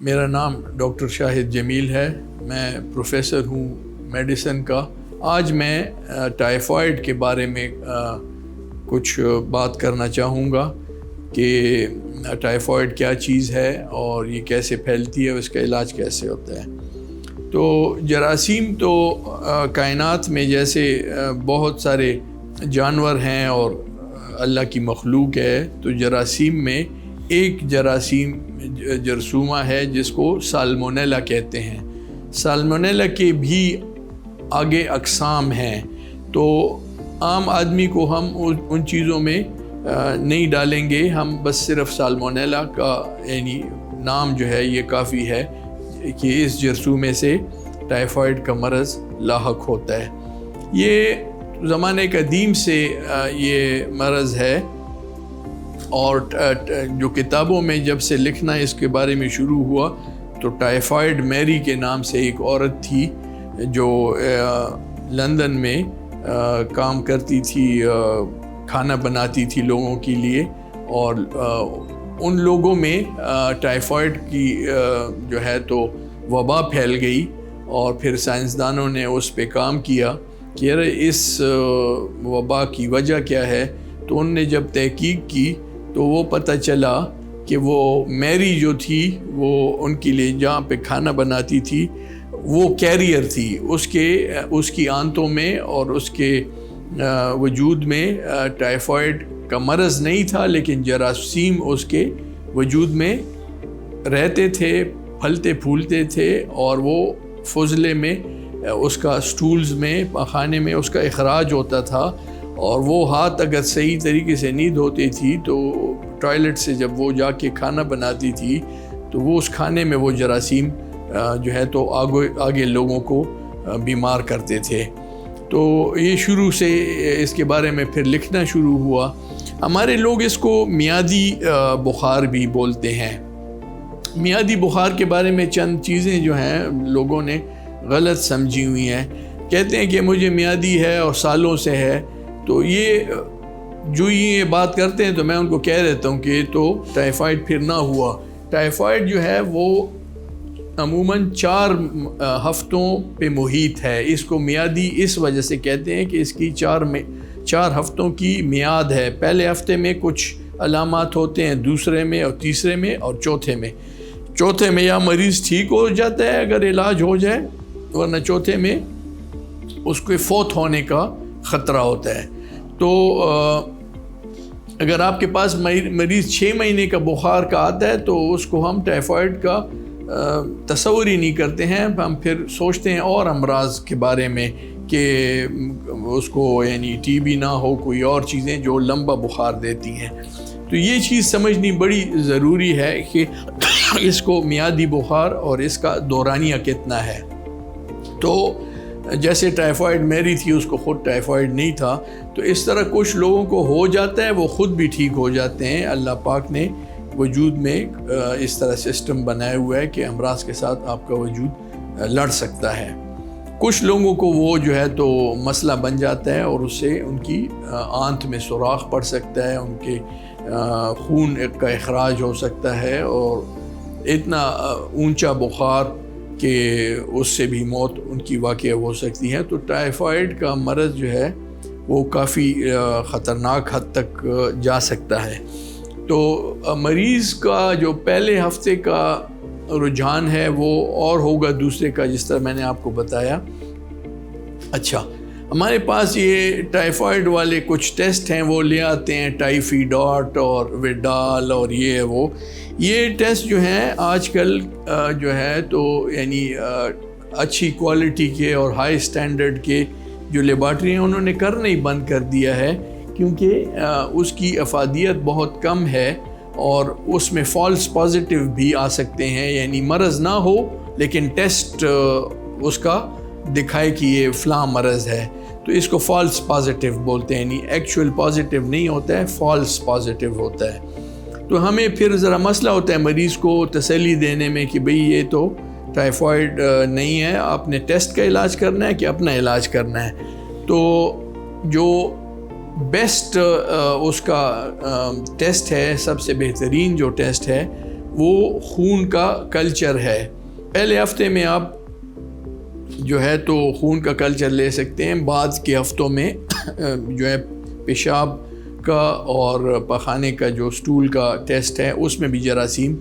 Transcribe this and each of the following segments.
میرا نام ڈاکٹر شاہد جمیل ہے. میں پروفیسر ہوں میڈیسن کا. آج میں ٹائیفائڈ کے بارے میں کچھ بات کرنا چاہوں گا کہ ٹائیفائڈ کیا چیز ہے اور یہ کیسے پھیلتی ہے اور اس کا علاج کیسے ہوتا ہے. تو جراثیم تو کائنات میں جیسے بہت سارے جانور ہیں اور اللہ کی مخلوق ہے، تو جراثیم میں ایک جرثومہ ہے جس کو سالمونیلا کہتے ہیں. سالمونیلا کے بھی آگے اقسام ہیں، تو عام آدمی کو ہم ان چیزوں میں نہیں ڈالیں گے. ہم بس صرف سالمونیلا کا یعنی نام جو ہے یہ کافی ہے کہ اس جرثومے سے ٹائیفائڈ کا مرض لاحق ہوتا ہے. یہ زمانے قدیم سے یہ مرض ہے، اور جو کتابوں میں جب سے لکھنا اس کے بارے میں شروع ہوا تو ٹائیفائڈ میری کے نام سے ایک عورت تھی جو لندن میں کام کرتی تھی، کھانا بناتی تھی لوگوں کے لیے، اور ان لوگوں میں ٹائیفائڈ کی جو ہے تو وبا پھیل گئی. اور پھر سائنسدانوں نے اس پہ کام کیا کہ اس وبا کی وجہ کیا ہے. تو ان نے جب تحقیق کی تو وہ پتہ چلا کہ وہ میری جو تھی وہ ان کے لیے جہاں پہ کھانا بناتی تھی وہ کیریئر تھی. اس کی آنتوں میں اور اس کے وجود میں ٹائیفائڈ کا مرض نہیں تھا، لیکن جراثیم اس کے وجود میں رہتے تھے، پھلتے پھولتے تھے، اور وہ فضلے میں اس کا سٹولز میں پاخانے میں اس کا اخراج ہوتا تھا. اور وہ ہاتھ اگر صحیح طریقے سے نہیں دھوتی تھی تو ٹوائلٹ سے جب وہ جا کے کھانا بناتی تھی تو وہ اس کھانے میں وہ جراثیم جو ہے تو آگے لوگوں کو بیمار کرتے تھے. تو یہ شروع سے اس کے بارے میں پھر لکھنا شروع ہوا. ہمارے لوگ اس کو میادی بخار بھی بولتے ہیں. میادی بخار کے بارے میں چند چیزیں جو ہیں لوگوں نے غلط سمجھی ہوئی ہیں. کہتے ہیں کہ مجھے میادی ہے اور سالوں سے ہے. تو یہ جو یہ بات کرتے ہیں تو میں ان کو کہہ دیتا ہوں کہ یہ تو ٹائیفائڈ پھر نہ ہوا. ٹائیفائڈ جو ہے وہ عموماً 4 ہفتوں پہ محیط ہے. اس کو میادی اس وجہ سے کہتے ہیں کہ اس کی 4 ہفتوں کی میعاد ہے. پہلے ہفتے میں کچھ علامات ہوتے ہیں، دوسرے میں اور تیسرے میں اور چوتھے میں یا مریض ٹھیک ہو جاتا ہے اگر علاج ہو جائے، ورنہ چوتھے میں اس کو فوت ہونے کا خطرہ ہوتا ہے. تو اگر آپ کے پاس مریض 6 مہینے کا بخار کا آتا ہے تو اس کو ہم ٹائیفائڈ کا تصور ہی نہیں کرتے ہیں. ہم پھر سوچتے ہیں اور امراض کے بارے میں کہ اس کو یعنی ٹی بی نہ ہو، کوئی اور چیزیں جو لمبا بخار دیتی ہیں. تو یہ چیز سمجھنی بڑی ضروری ہے کہ اس کو میادی بخار اور اس کا دورانیہ کتنا ہے. تو جیسے ٹائیفائڈ میری تھی، اس کو خود ٹائیفائڈ نہیں تھا، تو اس طرح کچھ لوگوں کو ہو جاتا ہے، وہ خود بھی ٹھیک ہو جاتے ہیں. اللہ پاک نے وجود میں اس طرح سسٹم بنایا ہوا ہے کہ امراض کے ساتھ آپ کا وجود لڑ سکتا ہے. کچھ لوگوں کو وہ جو ہے تو مسئلہ بن جاتا ہے اور اس سے ان کی آنت میں سوراخ پڑ سکتا ہے، ان کے خون کا اخراج ہو سکتا ہے، اور اتنا اونچا بخار کہ اس سے بھی موت ان کی واقع ہو سکتی ہے. تو ٹائیفائڈ کا مرض جو ہے وہ کافی خطرناک حد تک جا سکتا ہے. تو مریض کا جو پہلے ہفتے کا رجحان ہے وہ اور ہوگا دوسرے کا، جس طرح میں نے آپ کو بتایا. اچھا، ہمارے پاس یہ ٹائیفائڈ والے کچھ ٹیسٹ ہیں، وہ لے آتے ہیں، ٹائفی ڈاٹ اور ویڈال اور یہ ٹیسٹ جو ہیں آج کل جو ہے تو یعنی اچھی کوالٹی کے اور ہائی سٹینڈرڈ کے جو لیبارٹری ہیں انہوں نے کرنا ہی بند کر دیا ہے، کیونکہ اس کی افادیت بہت کم ہے اور اس میں فالس پازیٹیو بھی آ سکتے ہیں. یعنی مرض نہ ہو لیکن ٹیسٹ اس کا دکھائے کہ یہ فلاں مرض ہے، تو اس کو فالس پازیٹیو بولتے ہیں. یعنی ایکچوئل پازیٹیو نہیں ہوتا ہے، فالس پازیٹیو ہوتا ہے. تو ہمیں پھر ذرا مسئلہ ہوتا ہے مریض کو تسلی دینے میں کہ بھئی یہ تو ٹائیفائڈ نہیں ہے، آپ نے ٹیسٹ کا علاج کرنا ہے کہ اپنا علاج کرنا ہے. تو جو بیسٹ اس کا ٹیسٹ ہے، سب سے بہترین جو ٹیسٹ ہے وہ خون کا کلچر ہے۔ پہلے ہفتے میں آپ جو ہے تو خون کا کلچر لے سکتے ہیں، بعد کے ہفتوں میں جو ہے پیشاب کا اور پخانے کا جو سٹول کا ٹیسٹ ہے اس میں بھی جراثیم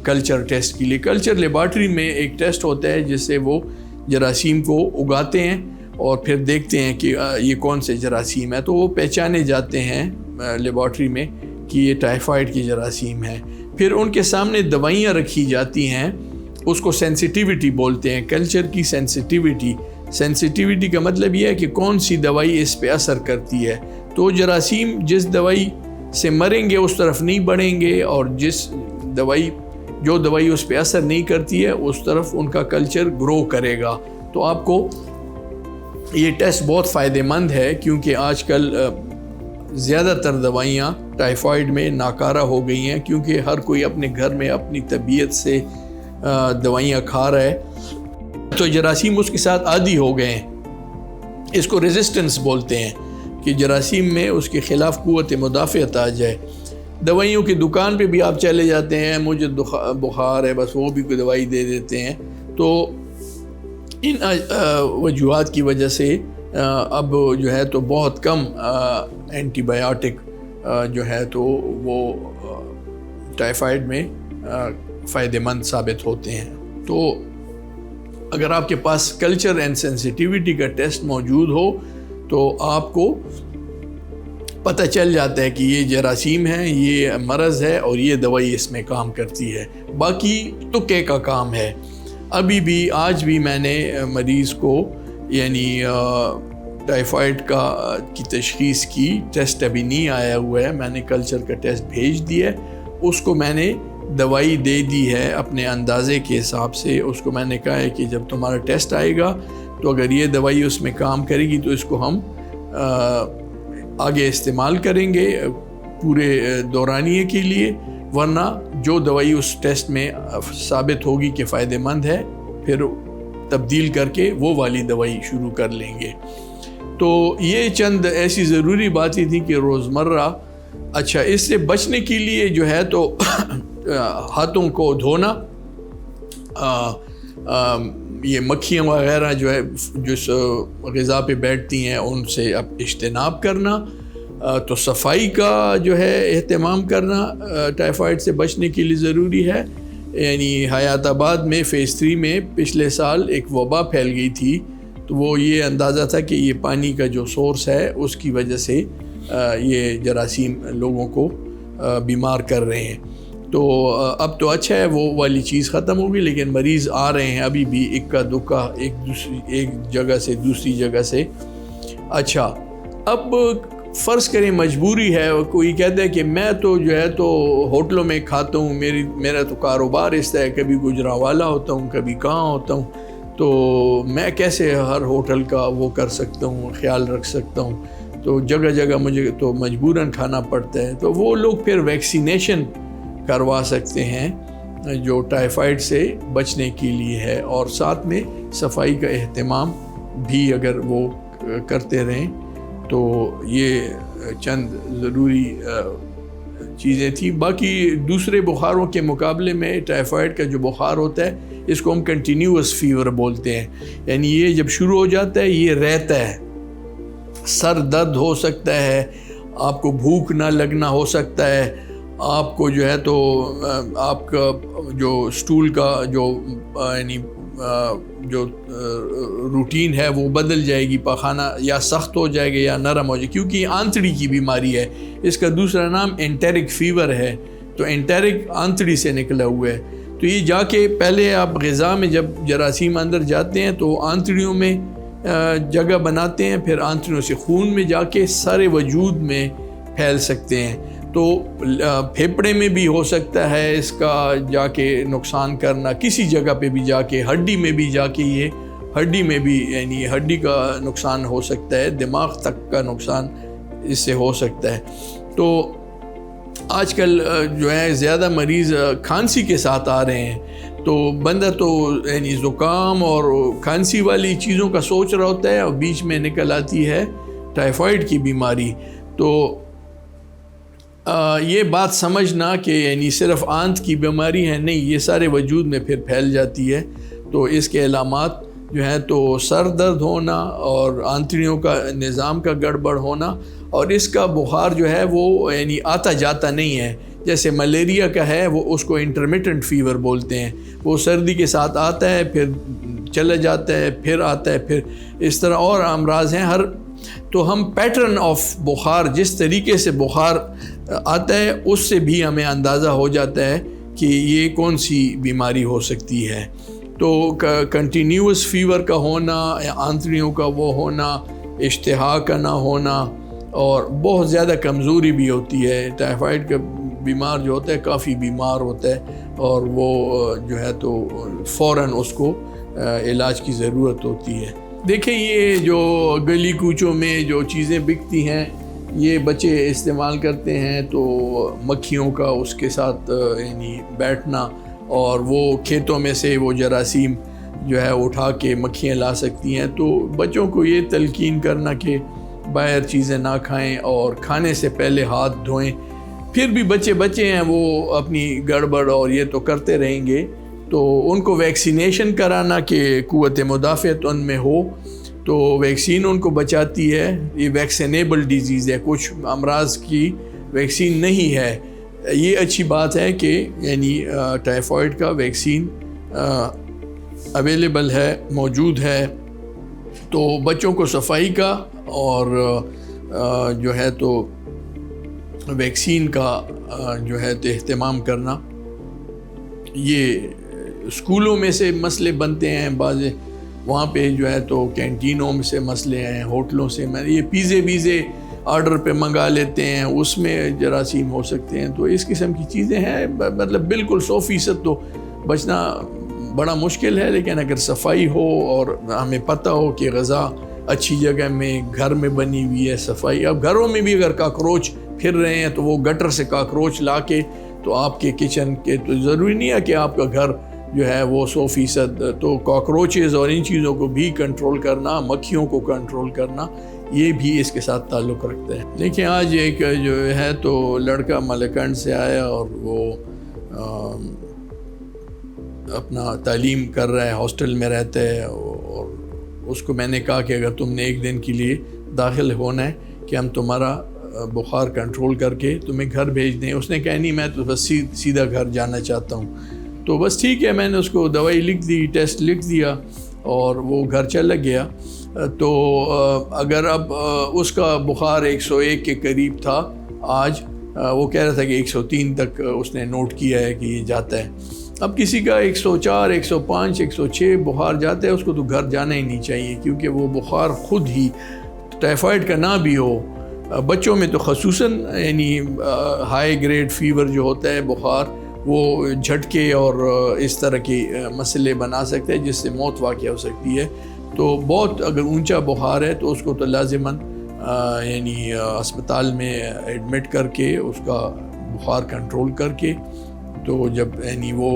کلچر ٹیسٹ کے لیے، کلچر لیبارٹری میں ایک ٹیسٹ ہوتا ہے جس سے وہ جراثیم کو اگاتے ہیں اور پھر دیکھتے ہیں کہ یہ کون سے جراثیم ہے، تو وہ پہچانے جاتے ہیں لیبارٹری میں کہ یہ ٹائیفائڈ کی جراثیم ہے۔ پھر ان کے سامنے دوائیاں رکھی جاتی ہیں، اس کو سینسیٹیوٹی بولتے ہیں، کلچر کی سینسیٹیوٹی کا مطلب یہ ہے کہ کون سی دوائی اس پہ اثر کرتی ہے۔ تو جراثیم جس دوائی سے مریں گے اس طرف نہیں بڑھیں گے، اور جو دوائی اس پہ اثر نہیں کرتی ہے اس طرف ان کا کلچر گرو کرے گا۔ تو آپ کو یہ ٹیسٹ بہت فائدہ مند ہے، کیونکہ آج کل زیادہ تر دوائیاں ٹائیفائڈ میں ناکارہ ہو گئی ہیں، کیونکہ ہر کوئی اپنے گھر میں اپنی طبیعت سے دوائیاں کھا رہا ہے، تو جراثیم اس کے ساتھ عادی ہو گئے ہیں۔ اس کو ریزسٹنس بولتے ہیں کہ جراثیم میں اس کے خلاف قوت مدافعت آ جائے۔ دوائیوں کی دکان پہ بھی آپ چلے جاتے ہیں، مجھے بخار ہے، بس وہ بھی کوئی دوائی دے دیتے ہیں۔ تو ان وجوہات کی وجہ سے اب جو ہے تو بہت کم اینٹی بایوٹک جو ہے تو وہ ٹائیفائڈ میں فائدہ مند ثابت ہوتے ہیں۔ تو اگر آپ کے پاس کلچر اینڈ سینسیٹیوٹی کا ٹیسٹ موجود ہو تو آپ کو پتہ چل جاتا ہے کہ یہ جراثیم ہے، یہ مرض ہے اور یہ دوائی اس میں کام کرتی ہے۔ باقی تکے کا کام ہے۔ ابھی بھی آج بھی میں نے مریض کو یعنی ٹائیفائڈ کی تشخیص کی، ٹیسٹ ابھی نہیں آیا ہوا ہے، میں نے کلچر کا ٹیسٹ بھیج دیا ہے، اس کو میں نے دوائی دے دی ہے اپنے اندازے کے حساب سے۔ اس کو میں نے کہا ہے کہ جب تمہارا ٹیسٹ آئے گا تو اگر یہ دوائی اس میں کام کرے گی تو اس کو ہم آگے استعمال کریں گے پورے دورانیے کے لیے، ورنہ جو دوائی اس ٹیسٹ میں ثابت ہوگی کہ فائدہ مند ہے پھر تبدیل کر کے وہ والی دوائی شروع کر لیں گے۔ تو یہ چند ایسی ضروری باتیں تھیں کہ روزمرہ اچھا اس سے بچنے کے لیے جو ہے تو ہاتھوں کو دھونا، یہ مکھیاں وغیرہ جو ہے جو غذا پہ بیٹھتی ہیں ان سے اب اجتناب کرنا، تو صفائی کا جو ہے اہتمام کرنا ٹائیفائڈ سے بچنے کے لیے ضروری ہے۔ یعنی حیات آباد میں فیز 3 میں پچھلے سال ایک وبا پھیل گئی تھی، تو وہ یہ اندازہ تھا کہ یہ پانی کا جو سورس ہے اس کی وجہ سے یہ جراثیم لوگوں کو بیمار کر رہے ہیں۔ تو اب تو اچھا ہے وہ والی چیز ختم ہوگی، لیکن مریض آ رہے ہیں ابھی بھی اکا دکا ایک جگہ سے دوسری جگہ سے۔ اچھا اب فرض کریں مجبوری ہے، کوئی کہتا ہے کہ میں تو جو ہے تو ہوٹلوں میں کھاتا ہوں، میرا تو کاروبار اس طرح ہے، کبھی گجرانوالا ہوتا ہوں کبھی کہاں ہوتا ہوں، تو میں کیسے ہر ہوٹل کا وہ کر سکتا ہوں، خیال رکھ سکتا ہوں، تو جگہ جگہ مجھے تو مجبوراً کھانا پڑتا ہے۔ تو وہ لوگ پھر ویکسینیشن کروا سکتے ہیں جو ٹائیفائڈ سے بچنے کے لیے ہے، اور ساتھ میں صفائی کا اہتمام بھی اگر وہ کرتے رہیں تو یہ چند ضروری چیزیں تھیں۔ باقی دوسرے بخاروں کے مقابلے میں ٹائیفائڈ کا جو بخار ہوتا ہے اس کو ہم کنٹینیوس فیور بولتے ہیں، یعنی یہ جب شروع ہو جاتا ہے یہ رہتا ہے، سر درد ہو سکتا ہے، آپ کو بھوک نہ لگنا ہو سکتا ہے، آپ کو جو ہے تو آپ کا جو سٹول کا جو یعنی جو روٹین ہے وہ بدل جائے گی، پخانہ یا سخت ہو جائے گا یا نرم ہو جائے گا، کیونکہ یہ آنتڑی کی بیماری ہے۔ اس کا دوسرا نام انٹیرک فیور ہے، تو انٹیرک آنتڑی سے نکلا ہوا ہے۔ تو یہ جا کے پہلے آپ غذا میں جب جراثیم اندر جاتے ہیں تو آنتڑیوں میں جگہ بناتے ہیں، پھر آنتڑیوں سے خون میں جا کے سارے وجود میں پھیل سکتے ہیں۔ تو پھیپڑے میں بھی ہو سکتا ہے اس کا جا کے نقصان کرنا، کسی جگہ پہ بھی جا کے، ہڈی میں بھی جا کے، یہ ہڈی میں بھی یعنی ہڈی کا نقصان ہو سکتا ہے، دماغ تک کا نقصان اس سے ہو سکتا ہے۔ تو آج کل جو ہے زیادہ مریض کھانسی کے ساتھ آ رہے ہیں، تو بندہ تو یعنی زکام اور کھانسی والی چیزوں کا سوچ رہا ہوتا ہے اور بیچ میں نکل آتی ہے ٹائیفائڈ کی بیماری۔ تو یہ بات سمجھنا کہ یعنی صرف آنت کی بیماری ہے، نہیں، یہ سارے وجود میں پھر پھیل جاتی ہے۔ تو اس کے علامات جو ہیں تو سر درد ہونا اور آنتڑیوں کا نظام کا گڑبڑ ہونا، اور اس کا بخار جو ہے وہ یعنی آتا جاتا نہیں ہے، جیسے ملیریا کا ہے وہ اس کو انٹرمیٹنٹ فیور بولتے ہیں، وہ سردی کے ساتھ آتا ہے پھر چلا جاتا ہے پھر آتا ہے، پھر اس طرح اور امراض ہیں تو ہم پیٹرن آف بخار، جس طریقے سے بخار آتا ہے اس سے بھی ہمیں اندازہ ہو جاتا ہے کہ یہ کون سی بیماری ہو سکتی ہے۔ تو کنٹینیوس فیور کا ہونا، آنتڑیوں کا وہ ہونا، اشتہا کا نہ ہونا، اور بہت زیادہ کمزوری بھی ہوتی ہے۔ ٹائیفائڈ کا بیمار جو ہوتا ہے کافی بیمار ہوتا ہے اور وہ جو ہے تو فوراً اس کو علاج کی ضرورت ہوتی ہے۔ دیکھیں، یہ جو گلی کوچوں میں جو چیزیں بکتی ہیں یہ بچے استعمال کرتے ہیں، تو مکھیوں کا اس کے ساتھ یعنی بیٹھنا، اور وہ کھیتوں میں سے وہ جراثیم جو ہے اٹھا کے مکھیاں لا سکتی ہیں، تو بچوں کو یہ تلقین کرنا کہ باہر چیزیں نہ کھائیں اور کھانے سے پہلے ہاتھ دھوئیں۔ پھر بھی بچے ہیں، وہ اپنی گڑبڑ اور یہ تو کرتے رہیں گے، تو ان کو ویکسینیشن کرانا کہ قوت مدافعت ان میں ہو، تو ویکسین ان کو بچاتی ہے۔ یہ ویکسینیبل ڈیزیز ہے، کچھ امراض کی ویکسین نہیں ہے۔ یہ اچھی بات ہے کہ یعنی ٹائیفائڈ کا ویکسین اویلیبل ہے، موجود ہے، تو بچوں کو صفائی کا اور جو ہے تو ویکسین کا جو ہے تو اہتمام کرنا۔ یہ اسکولوں میں سے مسئلے بنتے ہیں، بعض وہاں پہ جو ہے تو کینٹینوں میں سے مسئلے ہیں، ہوٹلوں سے یہ پیزے ویزے آرڈر پہ منگا لیتے ہیں، اس میں جراثیم ہو سکتے ہیں۔ تو اس قسم کی چیزیں ہیں، مطلب بالکل 100% تو بچنا بڑا مشکل ہے، لیکن اگر صفائی ہو اور ہمیں پتہ ہو کہ غذا اچھی جگہ میں گھر میں بنی ہوئی ہے، صفائی، اب گھروں میں بھی اگر کاکروچ پھر رہے ہیں تو وہ گٹر سے کاکروچ لا کے تو آپ کے کچن کے، تو ضروری نہیں ہے کہ آپ کا گھر جو ہے وہ 100%، تو کاکروچز اور ان چیزوں کو بھی کنٹرول کرنا، مکھیوں کو کنٹرول کرنا، یہ بھی اس کے ساتھ تعلق رکھتا ہے۔ دیکھیں، آج ایک جو ہے تو لڑکا ملکنڈ سے آیا اور وہ اپنا تعلیم کر رہا ہے، ہاسٹل میں رہتا ہے، اور اس کو میں نے کہا کہ اگر تم نے ایک دن کے لیے داخل ہونا ہے کہ ہم تمہارا بخار کنٹرول کر کے تمہیں گھر بھیج دیں۔ اس نے کہا نہیں، میں تو بس سیدھا گھر جانا چاہتا ہوں۔ تو بس ٹھیک ہے، میں نے اس کو دوائی لکھ دی، ٹیسٹ لکھ دیا، اور وہ گھر چلا گیا۔ تو اگر اب اس کا بخار 101 کے قریب تھا آج، وہ کہہ رہا تھا کہ 103 تک اس نے نوٹ کیا ہے کہ یہ جاتا ہے۔ اب کسی کا 104، 105، 106 بخار جاتا ہے، اس کو تو گھر جانا ہی نہیں چاہیے، کیونکہ وہ بخار خود ہی ٹائیفائڈ کا نہ بھی ہو، بچوں میں تو خصوصاً یعنی ہائی گریڈ فیور جو ہوتا ہے بخار، وہ جھٹکے اور اس طرح کے مسئلے بنا سکتے ہیں جس سے موت واقع ہو سکتی ہے۔ تو بہت اگر اونچا بخار ہے تو اس کو تو لازماً یعنی اسپتال میں ایڈمٹ کر کے اس کا بخار کنٹرول کر کے، تو جب یعنی وہ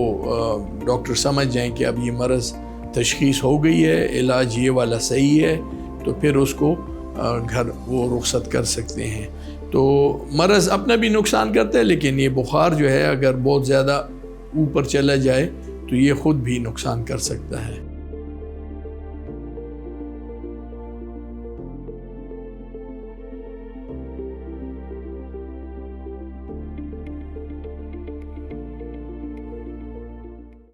ڈاکٹر سمجھ جائیں کہ اب یہ مرض تشخیص ہو گئی ہے، علاج یہ والا صحیح ہے، تو پھر اس کو گھر وہ رخصت کر سکتے ہیں۔ تو مرض اپنا بھی نقصان کرتا ہے، لیکن یہ بخار جو ہے اگر بہت زیادہ اوپر چلا جائے تو یہ خود بھی نقصان کر سکتا ہے۔